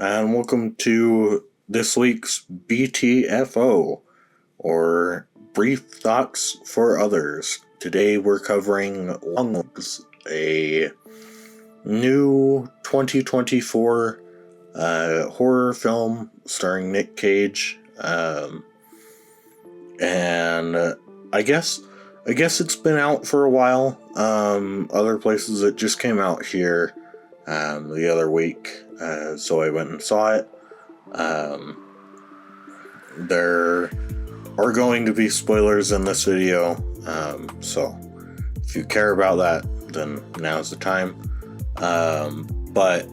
and welcome to this week's B.T.F.O, or Brief Thoughts for Others. Today we're covering Long Legs, a new 2024 horror film starring Nick Cage, and I guess it's been out for a while. Other places it just came out here the other week, so I went and saw it. There are going to be spoilers in this video, so if you care about that, then now's the time. But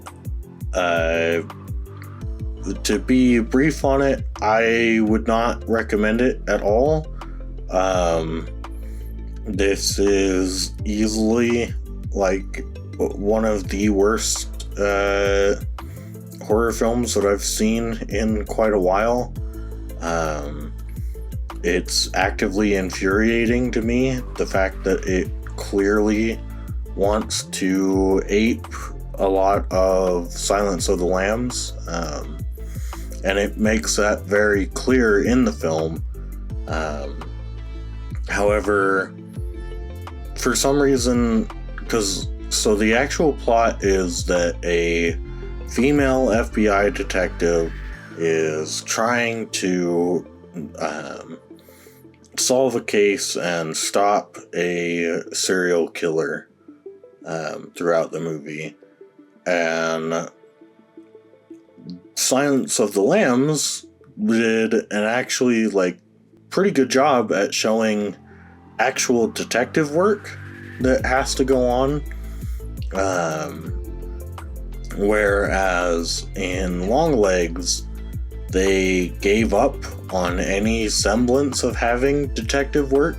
to be brief on it, I would not recommend it at all. This is easily like one of the worst horror films that I've seen in quite a while. It's actively infuriating to me, the fact that it clearly wants to ape a lot of Silence of the Lambs, and it makes that very clear in the film. However, for some reason, so the actual plot is that a female FBI detective is trying to solve a case and stop a serial killer throughout the movie. And Silence of the Lambs did an actually pretty good job at showing actual detective work that has to go on, whereas in Long Legs they gave up on any semblance of having detective work.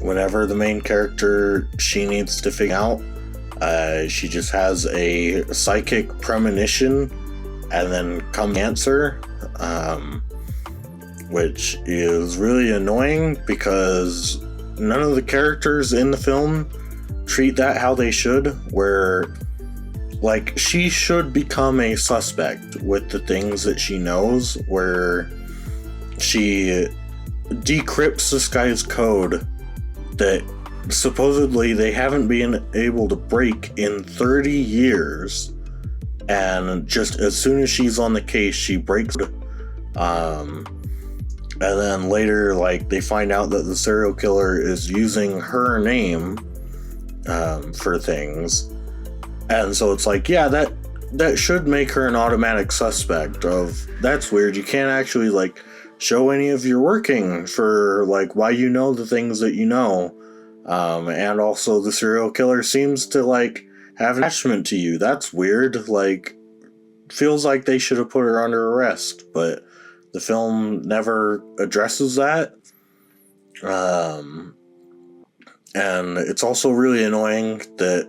Whenever the main character, she needs to figure out, she just has a psychic premonition and then come answer, which is really annoying because none of the characters in the film treat that how they should, where she should become a suspect with the things that she knows, where she decrypts this guy's code that supposedly they haven't been able to break in 30 years, and just as soon as she's on the case she breaks it. And then later, they find out that the serial killer is using her name for things. And so it's that should make her an automatic suspect of, that's weird, you can't actually, show any of your working for, why you know the things that you know. And also the serial killer seems to, have an attachment to you. That's weird. Feels like they should have put her under arrest, but the film never addresses that. And it's also really annoying that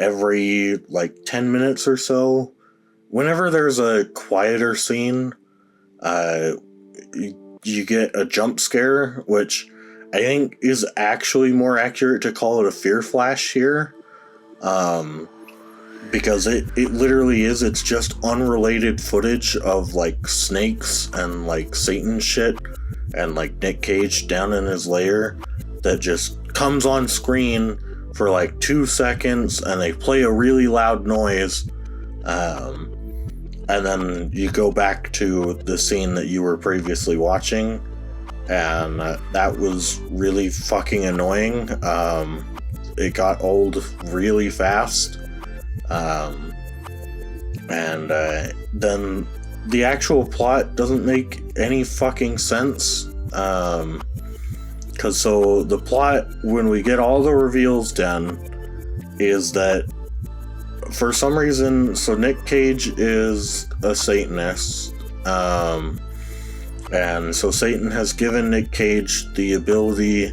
every 10 minutes or so, whenever there's a quieter scene, you get a jump scare, which I think is actually more accurate to call it a fear flash here. Because it literally is, it's just unrelated footage of snakes and Satan shit and Nick Cage down in his lair that just comes on screen for 2 seconds, and they play a really loud noise, and then you go back to the scene that you were previously watching, and that was really fucking annoying. It got old really fast. And then the actual plot doesn't make any fucking sense. Because so the plot, when we get all the reveals done, is that for some reason, so Nick Cage is a Satanist, and so Satan has given Nick Cage the ability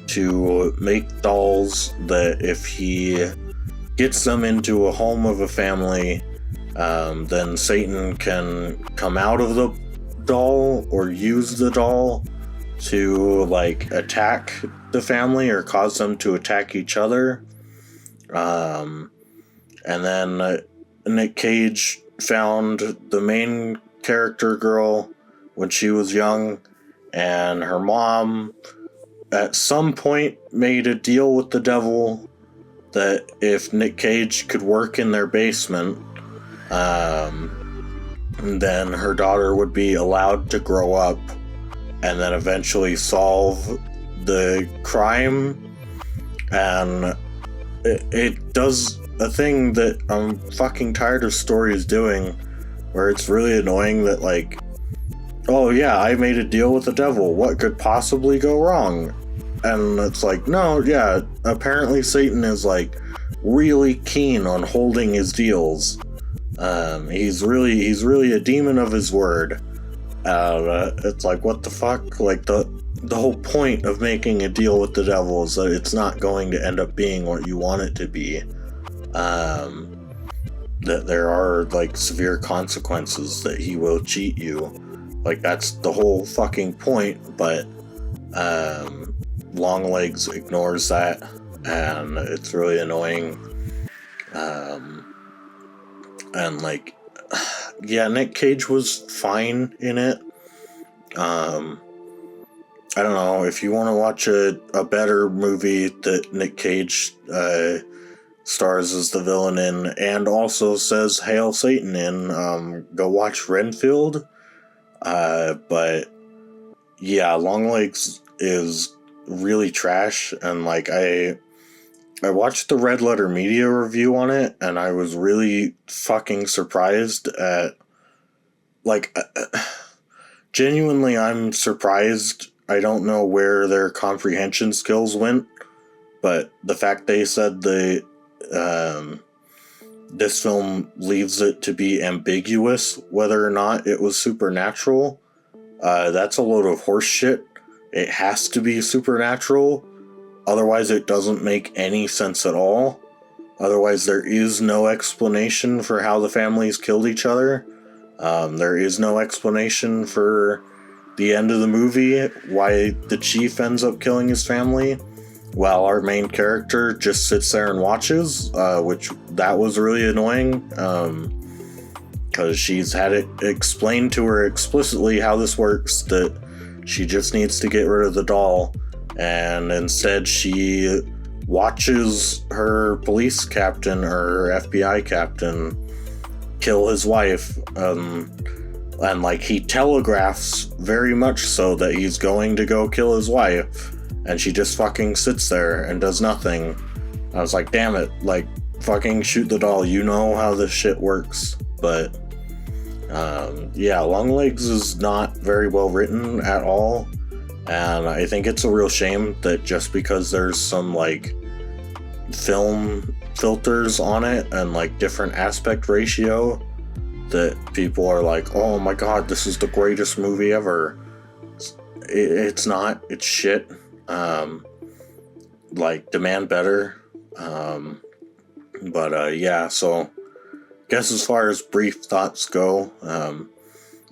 to make dolls that if he gets them into a home of a family, then Satan can come out of the doll or use the doll to attack the family or cause them to attack each other. And then Nick Cage found the main character girl when she was young, and her mom at some point made a deal with the devil that if Nick Cage could work in their basement, then her daughter would be allowed to grow up and then eventually solve the crime. And it does a thing that I'm fucking tired of stories doing, where it's really annoying that, like, oh yeah, I made a deal with the devil, what could possibly go wrong? And it's like, no, yeah, apparently Satan is, like, really keen on holding his deals. He's really a demon of his word. It's like, what the fuck? Like, the whole point of making a deal with the devil is that it's not going to end up being what you want it to be. That there are, like, severe consequences, that he will cheat you. Like, that's the whole fucking point, but Longlegs ignores that, and it's really annoying. And, like, yeah, Nick Cage was fine in it. I don't know, if you want to watch a better movie that Nick Cage stars as the villain in, and also says Hail Satan in, go watch Renfield. But yeah, Longlegs is really trash, and, like, I watched the Red Letter Media review on it, and I was really fucking surprised at, like, genuinely, I'm surprised. I don't know where their comprehension skills went, but the fact they said this film leaves it to be ambiguous whether or not it was supernatural, that's a load of horse shit. It has to be supernatural. Otherwise, it doesn't make any sense at all. Otherwise, there is no explanation for how the families killed each other. There is no explanation for the end of the movie, why the chief ends up killing his family, while our main character just sits there and watches, which that was really annoying, because she's had it explained to her explicitly how this works, that she just needs to get rid of the doll, and instead she watches her police captain or her FBI captain kill his wife, and, like, he telegraphs very much so that he's going to go kill his wife, and she just fucking sits there and does nothing. I was like, damn it, like, fucking shoot the doll, you know how this shit works. But yeah, Longlegs is not very well written at all, and I think it's a real shame that just because there's some, like, film filters on it and, like, different aspect ratio, that people are like, oh my god, this is the greatest movie ever. It's not. It's shit. Like, demand better. But yeah, so guess as far as brief thoughts go,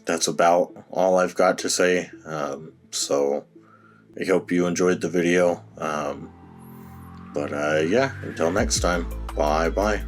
that's about all I've got to say. So I hope you enjoyed the video. But yeah, until next time, bye bye.